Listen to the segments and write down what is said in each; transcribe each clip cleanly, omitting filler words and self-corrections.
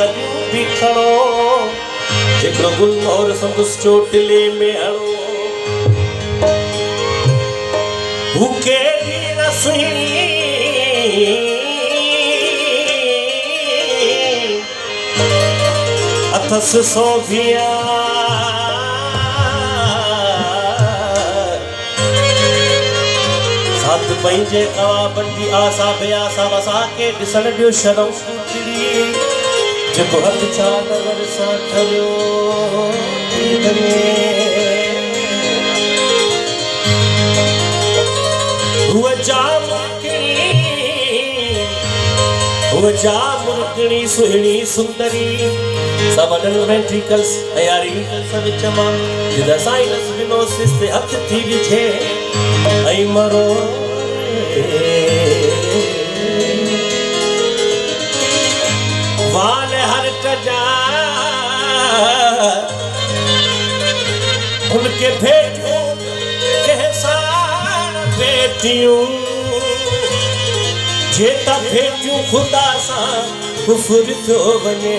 करियूं भी खणो हिकिड़ो गुल और संदुस चोटिले में हणो हू केड़ी रसणी अथस सोभिया साथ पंहिंजे कवाबंदी आसा बेआसा वसा के ॾिसण ॾियो शर्म सुतड़ी जेको हथ चादर सां ठरियो मुर्गणी सुहिणी सुंदरी सबडन वेंट्रिकल्स तयारी विच मां जिदा साइनस विनोसिस ते हथ थी विझे ऐं मरो वाल हर कजा उनके भेटियूं केसार बेटियूं जेता भेटियूं खुदा सां कुफर थो वञे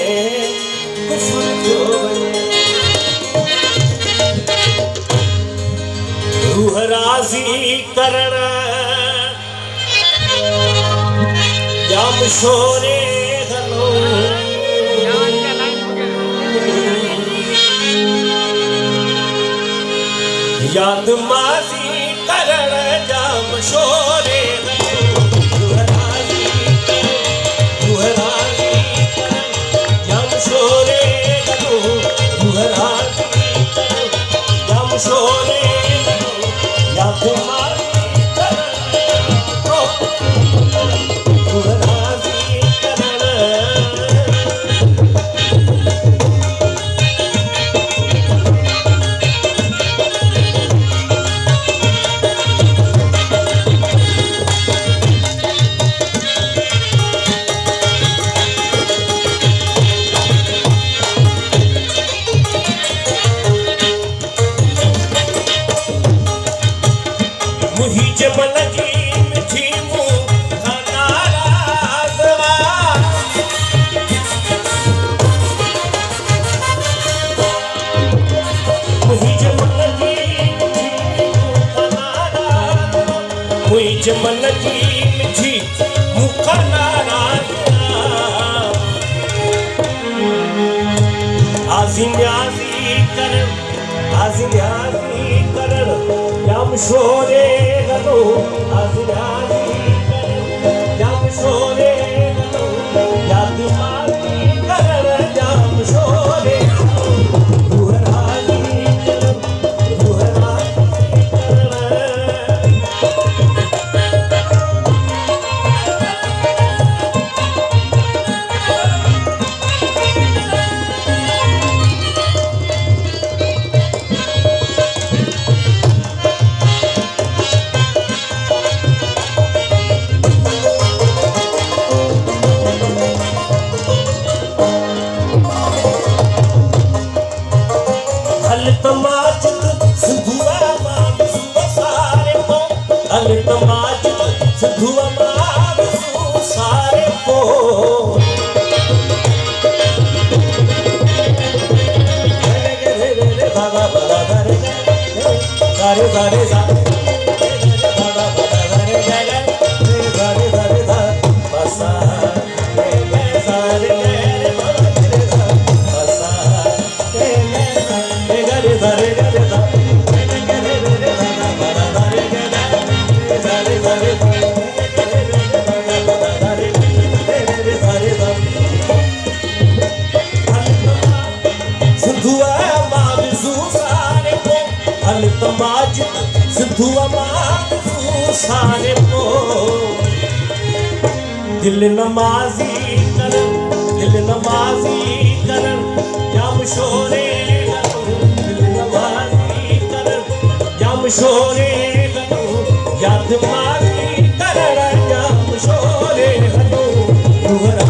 रूह राज़ी करण जाम शोरे हलो याद माज़ी करण जाम शोरे रूह राज़ी जाम शोरे हलो रूह राज़ी जाम शोरे याद माज़ी रूह राज़ी मन की मिठी मुंह नाराज़वा मुझे मन की मिठी मुख नाराज़वा आज़ी करण जाम शोरे हलो आज़ी जाम शोरे हलो याद माज़ी करण जाम शोरे रूह राज़ी करण दिल नमाज़ी करण जाम शोरे हलो दिल नमाज़ी करण जाम शोरे हलो याद माज़ी करण जाम शोरे हलो